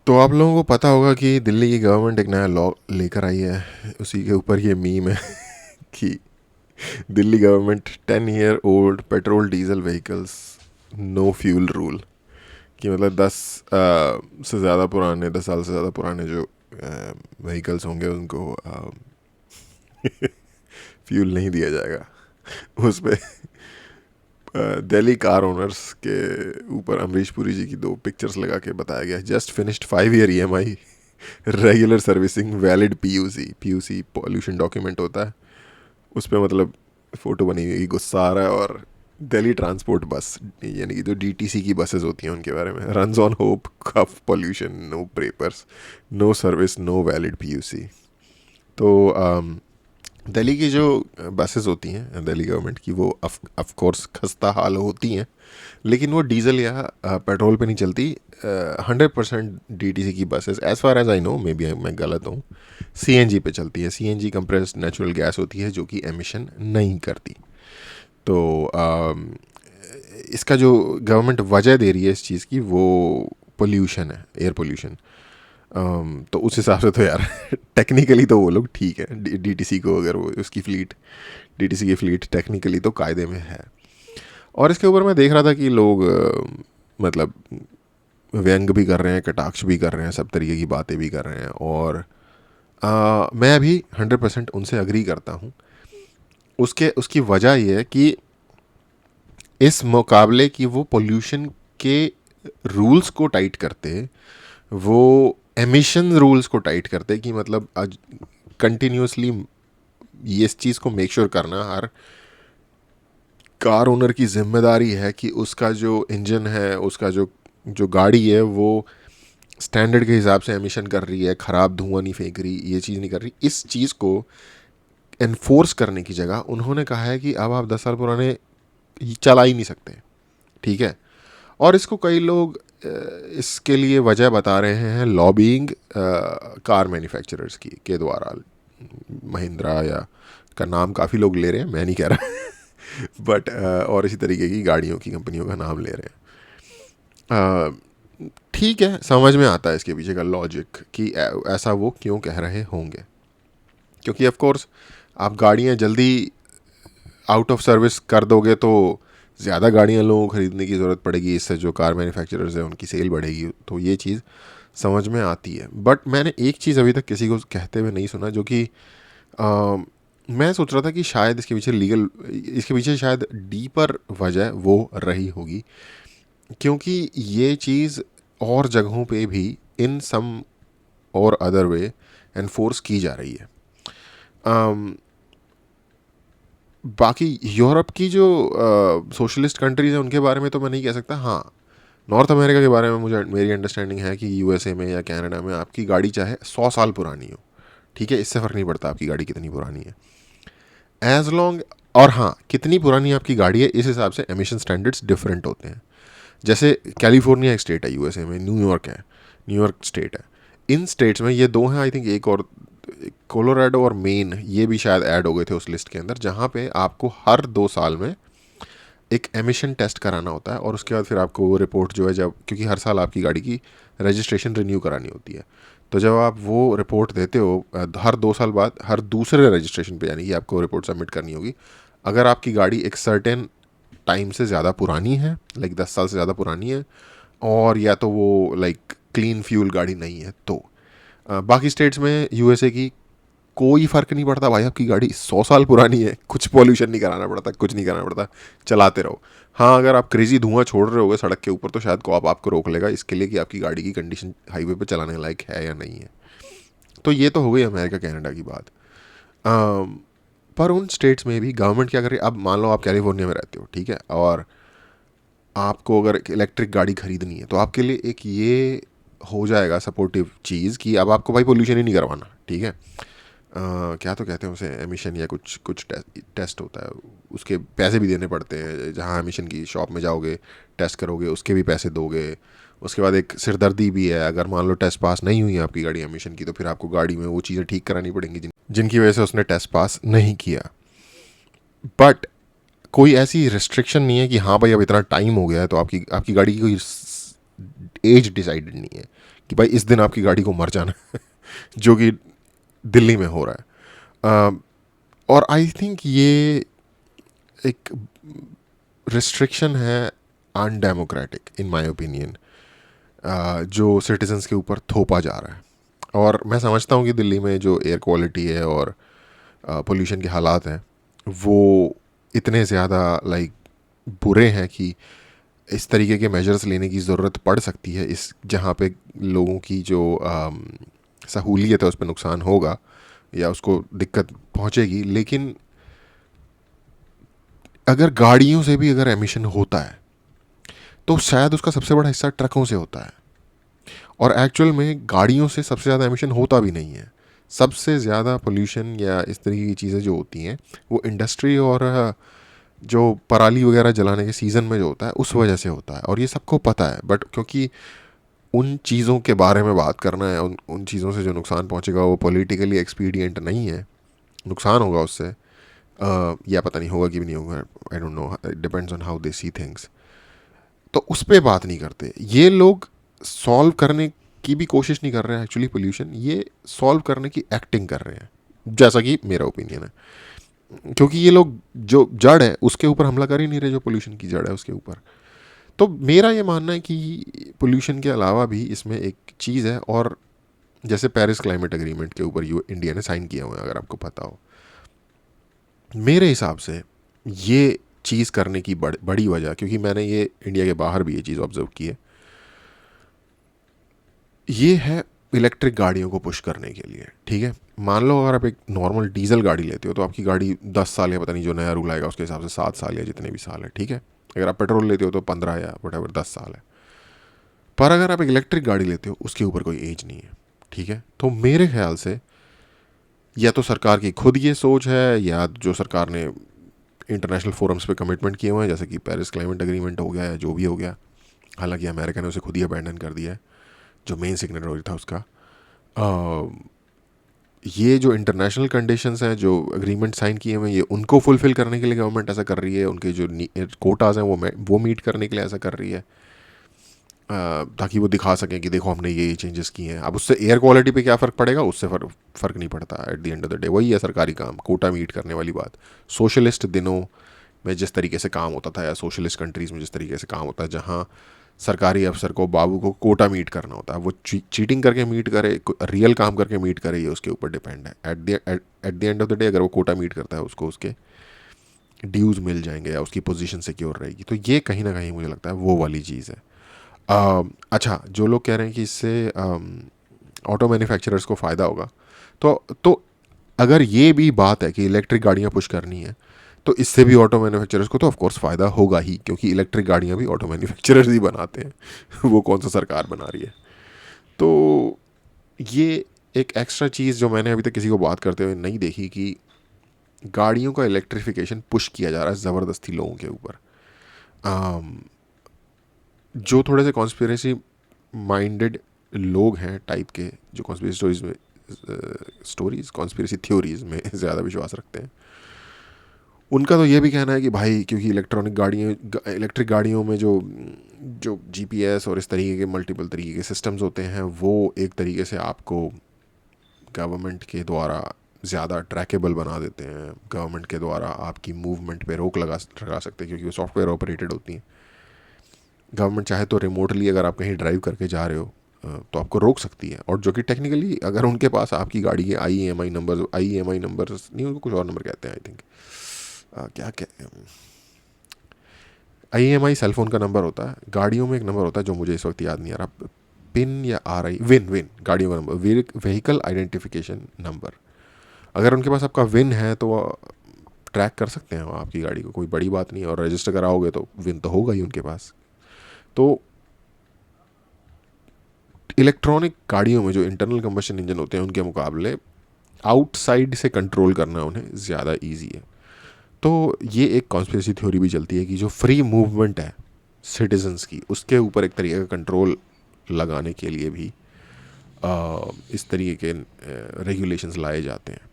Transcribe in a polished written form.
तो आप लोगों को पता होगा कि दिल्ली की गवर्नमेंट एक नया लॉ लेकर आई है। उसी के ऊपर ये मीम है कि Delhi government 10 year old petrol diesel vehicles no fuel rule. कि मतलब 10 से ज़्यादा पुराने 10 साल से ज़्यादा पुराने जो व्हीकल्स होंगे उनको फ्यूल नहीं दिया जाएगा उस पे। दिल्ली कार ओनर्स के ऊपर अमरीश पुरी जी की 2 पिक्चर्स लगा के बताया गया, just finished 5 year EMI, regular servicing, valid PUC pollution document होता है उस पर, मतलब फ़ोटो बनी हुई, गुस्सा आ रहा है। और दिल्ली ट्रांसपोर्ट बस, यानी कि जो DTC की बसेस होती हैं उनके बारे में, runs on hope cough pollution, no papers, no service, no valid PUC। तो दिल्ली की जो बसेस होती हैं दिल्ली गवर्नमेंट की, वो ऑफ कोर्स खस्ता हाल होती हैं, लेकिन वो डीजल या पेट्रोल पे नहीं चलती। 100% DTC की buses, as far as I know, maybe मैं गलत हूँ, CNG पे चलती है। CNG कंप्रेस्ड नेचुरल गैस होती है जो कि एमिशन नहीं करती। तो इसका जो गवर्नमेंट वजह दे रही है इस चीज़ की, वो पोल्यूशन है, एयर पोल्यूशन। तो उस हिसाब से तो यार टेक्निकली तो वो लोग ठीक है। DTC को अगर वो उसकी फ्लीट, DTC की फ्लीट टेक्निकली तो कायदे में है। और इसके ऊपर मैं देख रहा था कि लोग मतलब व्यंग भी कर रहे हैं, कटाक्ष भी कर रहे हैं, सब तरीके की बातें भी कर रहे हैं। और मैं भी 100% उनसे अग्री करता हूँ। उसके उसकी वजह ये है कि इस मुकाबले की वो पोल्यूशन के रूल्स को टाइट करते, वो एमिशन रूल्स को टाइट करते, कि मतलब आज कंटिन्यूसली ये इस चीज़ को मेक श्योर करना हर कार ओनर की जिम्मेदारी है कि उसका जो इंजन है, उसका जो जो गाड़ी है, वो स्टैंडर्ड के हिसाब से एमिशन कर रही है, ख़राब धुआं नहीं फेंक रही, ये चीज़ नहीं कर रही। इस चीज़ को एनफोर्स करने की जगह उन्होंने कहा है कि अब आप 10 साल पुराने चला ही नहीं सकते, ठीक है। और इसको कई लोग इसके लिए वजह बता रहे हैं लॉबिंग कार मैन्युफैक्चरर्स की के द्वारा। महिंद्रा या का नाम काफ़ी लोग ले रहे हैं, मैं नहीं कह रहा बट और इसी तरीके की गाड़ियों की कंपनियों का नाम ले रहे हैं। ठीक है, समझ में आता है इसके पीछे का लॉजिक कि ऐसा वो क्यों कह रहे होंगे। क्योंकि ऑफ कोर्स आप गाड़ियाँ जल्दी आउट ऑफ सर्विस कर दोगे तो ज़्यादा गाड़ियाँ लोगों को ख़रीदने की ज़रूरत पड़ेगी, इससे जो कार मैन्युफैक्चरर्स हैं उनकी सेल बढ़ेगी। तो ये चीज़ समझ में आती है। बट मैंने एक चीज़ अभी तक किसी को कहते हुए नहीं सुना, जो कि मैं सोच रहा था कि शायद इसके पीछे शायद डीपर वजह वो रही होगी, क्योंकि ये चीज़ और जगहों पे भी इन सम और अदर वे एनफोर्स की जा रही है। बाकी यूरोप की जो सोशलिस्ट कंट्रीज़ हैं उनके बारे में तो मैं नहीं कह सकता। हाँ, नॉर्थ अमेरिका के बारे में मुझे मेरी अंडरस्टैंडिंग है कि USA में या कनाडा में आपकी गाड़ी चाहे 100 साल पुरानी हो, ठीक है, इससे फ़र्क नहीं पड़ता आपकी गाड़ी कितनी पुरानी है, एज लॉन्ग। और हाँ, कितनी पुरानी आपकी गाड़ी है इस हिसाब से एमिशन स्टैंडर्ड्स डिफरेंट होते हैं। जैसे कैलिफोर्निया एक स्टेट है USA में, न्यूयॉर्क है, न्यूयॉर्क स्टेट है। इन स्टेट्स में ये दो हैं, आई थिंक एक और कोलोराडो और मेन, ये भी शायद ऐड हो गए थे उस लिस्ट के अंदर, जहाँ पे आपको हर 2 साल में एक एमिशन टेस्ट कराना होता है। और उसके बाद फिर आपको वो रिपोर्ट जो है, जब क्योंकि हर साल आपकी गाड़ी की रजिस्ट्रेशन रिन्यू करानी होती है, तो जब आप वो रिपोर्ट देते हो हर 2 साल बाद, हर दूसरे रजिस्ट्रेशन पे, यानी कि आपको रिपोर्ट सबमिट करनी होगी। अगर आपकी गाड़ी एक सर्टेन टाइम से ज़्यादा पुरानी है, लाइक 10 साल से ज़्यादा पुरानी है, और या तो वो लाइक क्लीन फ्यूल गाड़ी नहीं है, तो बाकी स्टेट्स में USA की कोई फ़र्क नहीं पड़ता भाई, आपकी गाड़ी 100 साल पुरानी है, कुछ पॉल्यूशन नहीं कराना पड़ता, कुछ नहीं कराना पड़ता, चलाते रहो। हाँ, अगर आप क्रेजी धुआं छोड़ रहे होगे सड़क के ऊपर तो शायद को आपको रोक लेगा, इसके लिए कि आपकी गाड़ी की कंडीशन हाईवे पे चलाने लायक है या नहीं है। तो ये तो हो गई अमेरिका कनाडा की बात। अम, पर उन स्टेट्स में भी गवर्नमेंट क्या कर रही है। अब मान लो आप कैलिफोर्निया में रहते हो, ठीक है, और आपको अगर इलेक्ट्रिक गाड़ी खरीदनी है, तो आपके लिए एक ये हो जाएगा सपोर्टिव चीज़ कि अब आपको भाई पोल्यूशन ही नहीं करवाना, ठीक है। क्या तो कहते हैं उसे, एमिशन या कुछ कुछ टेस्ट होता है, उसके पैसे भी देने पड़ते हैं। जहाँ एमिशन की शॉप में जाओगे, टेस्ट करोगे, उसके भी पैसे दोगे। उसके बाद एक सिरदर्दी भी है, अगर मान लो टेस्ट पास नहीं हुई आपकी गाड़ी एमिशन की, तो फिर आपको गाड़ी में वो चीज़ें ठीक करानी पड़ेंगी जिनकी वजह से उसने टेस्ट पास नहीं किया। बट कोई ऐसी रिस्ट्रिक्शन नहीं है कि हाँ भाई अब इतना टाइम हो गया है तो आपकी आपकी गाड़ी की कोई एज डिसाइडेड नहीं है कि भाई इस दिन आपकी गाड़ी को मर जाना है, जो कि दिल्ली में हो रहा है। और आई थिंक ये एक रिस्ट्रिक्शन है अनडेमोक्रेटिक इन माय ओपिनियन, जो सिटीजन्स के ऊपर थोपा जा रहा है। और मैं समझता हूँ कि दिल्ली में जो एयर क्वालिटी है और पोल्यूशन के हालात हैं वो इतने ज़्यादा लाइक बुरे हैं कि इस तरीके के मेजर्स लेने की ज़रूरत पड़ सकती है, इस जहाँ पे लोगों की जो सहूलियत है उस पर नुकसान होगा या उसको दिक्कत पहुँचेगी। लेकिन अगर गाड़ियों से भी अगर एमिशन होता है तो शायद उसका सबसे बड़ा हिस्सा ट्रकों से होता है, और एक्चुअल में गाड़ियों से सबसे ज़्यादा एमिशन होता भी नहीं है। सबसे ज़्यादा पोल्यूशन या इस तरीके की चीज़ें जो होती हैं वो इंडस्ट्री और जो पराली वगैरह जलाने के सीज़न में जो होता है उस वजह से होता है, और ये सबको पता है। बट क्योंकि उन चीज़ों के बारे में बात करना है, उन चीज़ों से जो नुकसान पहुंचेगा वो पॉलिटिकली एक्सपीडियंट नहीं है, नुकसान होगा उससे, या पता नहीं होगा कि भी नहीं होगा, I don't know, depends on how they see things. तो उस पर बात नहीं करते ये लोग। सॉल्व करने की भी कोशिश नहीं कर रहे हैं एक्चुअली पोल्यूशन, ये सॉल्व करने की एक्टिंग कर रहे हैं, जैसा कि मेरा ओपिनियन है। क्योंकि ये लोग जो जड़ है उसके ऊपर हमला कर ही नहीं रहे, जो पोल्यूशन की जड़ है उसके ऊपर। तो मेरा ये मानना है कि पोल्यूशन के अलावा भी इसमें एक चीज़ है, और जैसे पेरिस क्लाइमेट एग्रीमेंट के ऊपर इंडिया ने साइन किया हुआ है, अगर आपको पता हो। मेरे हिसाब से ये चीज़ करने की बड़ी वजह, क्योंकि मैंने ये इंडिया के बाहर भी ये चीज़ ऑब्जर्व की है, ये है इलेक्ट्रिक गाड़ियों को पुश करने के लिए। ठीक है, मान लो अगर आप एक नॉर्मल डीजल गाड़ी लेते हो तो आपकी गाड़ी 10 साल या पता नहीं जो नया रूल आएगा उसके हिसाब से 7 साल या जितने भी साल है, ठीक है। अगर आप पेट्रोल लेते हो तो 15 या वट 10 साल है। पर अगर आप एक इलेक्ट्रिक गाड़ी लेते हो उसके ऊपर कोई एज नहीं है, ठीक है। तो मेरे ख्याल से या तो सरकार की खुद ये सोच है, या जो सरकार ने इंटरनेशनल फोरम्स पे कमिटमेंट किए हुए हैं जैसे कि पेरिस क्लाइमेट एग्रीमेंट हो गया या जो भी हो गया, हालांकि अमेरिका ने उसे खुद ही अबैंडन कर दिया है, जो मेन सिग्नेटरी था उसका। ये जो इंटरनेशनल कंडीशंस हैं, जो एग्रीमेंट साइन किए हुए हैं, ये उनको फुलफ़िल करने के लिए गवर्नमेंट ऐसा कर रही है, उनके जो कोटाज हैं वो मीट करने के लिए ऐसा कर रही है, ताकि वो दिखा सकें कि देखो हमने ये चेंजेस किए हैं। अब उससे एयर क्वालिटी पे क्या फ़र्क पड़ेगा, उससे फ़र्क नहीं पड़ता। At the end of the day वही है सरकारी काम, कोटा मीट करने वाली बात। सोशलिस्ट दिनों में जिस तरीके से काम होता था, या सोशलिस्ट कंट्रीज़ में जिस तरीके से काम होता है, जहाँ सरकारी अफसर को, बाबू को कोटा मीट करना होता है, वो चीटिंग करके मीट करे, रियल काम करके मीट करे, ये उसके ऊपर डिपेंड है। At the end of the day अगर वो कोटा मीट करता है उसको उसके ड्यूज़ मिल जाएंगे या उसकी पोजीशन सिक्योर रहेगी। तो ये कहीं ना कहीं मुझे लगता है वो वाली चीज़ है। अच्छा, जो लोग कह रहे हैं कि इससे ऑटो मैन्युफैक्चरर्स को फ़ायदा होगा, तो अगर ये भी बात है कि इलेक्ट्रिक गाड़ियाँ पुश करनी है, तो इससे भी ऑटो मैन्युफैक्चरर्स को तो ऑफ कोर्स फ़ायदा होगा ही, क्योंकि इलेक्ट्रिक गाड़ियाँ भी ऑटो मैन्युफैक्चरर्स ही बनाते हैं वो कौन सा सरकार बना रही है। तो ये एक एक्स्ट्रा चीज़ जो मैंने अभी तक किसी को बात करते हुए नहीं देखी, कि गाड़ियों का इलेक्ट्रिफिकेशन पुश किया जा रहा है ज़बरदस्ती लोगों के ऊपर। जो थोड़े से कॉन्स्पिरेसी माइंडेड लोग हैं टाइप के, जो कॉन्स्पिरेसी थ्योरीज में ज़्यादा विश्वास रखते हैं, उनका तो ये भी कहना है कि भाई क्योंकि इलेक्ट्रिक गाड़ियों में जो जो जीपीएस और इस तरीके के मल्टीपल तरीके के सिस्टम्स होते हैं, वो एक तरीके से आपको गवर्नमेंट के द्वारा ज़्यादा ट्रैकेबल बना देते हैं। गवर्नमेंट के द्वारा आपकी मूवमेंट पे रोक लगा सकते हैं, क्योंकि वो सॉफ्टवेयर ऑपरेटेड होती हैं। गवर्नमेंट चाहे तो रिमोटली अगर आप कहीं ड्राइव करके जा रहे हो तो आपको रोक सकती है, और जो कि टेक्निकली अगर उनके पास आपकी गाड़ी के आई एम आई नंबर नहीं, उनको कुछ और नंबर कहते हैं आई थिंक, क्या कहते हैं, IMI सेलफोन का नंबर होता है। गाड़ियों में एक नंबर होता है जो मुझे इस वक्त याद नहीं आ रहा, पिन या RI, विन गाड़ियों का नंबर, व्हीकल आइडेंटिफिकेशन नंबर। अगर उनके पास आपका विन है तो ट्रैक कर सकते हैं वो आपकी गाड़ी को, कोई बड़ी बात नहीं है। और रजिस्टर कराओगे तो विन तो होगा ही उनके पास। तो इलेक्ट्रॉनिक गाड़ियों में जो इंटरनल कंबशन इंजन होते हैं उनके मुकाबले आउटसाइड से कंट्रोल करना उन्हें ज़्यादा ईजी है। तो ये एक कॉन्स्पिरेसी थ्योरी भी चलती है कि जो फ्री मूवमेंट है सिटीजन्स की, उसके ऊपर एक तरीके का कंट्रोल लगाने के लिए भी इस तरीके के रेगुलेशंस लाए जाते हैं।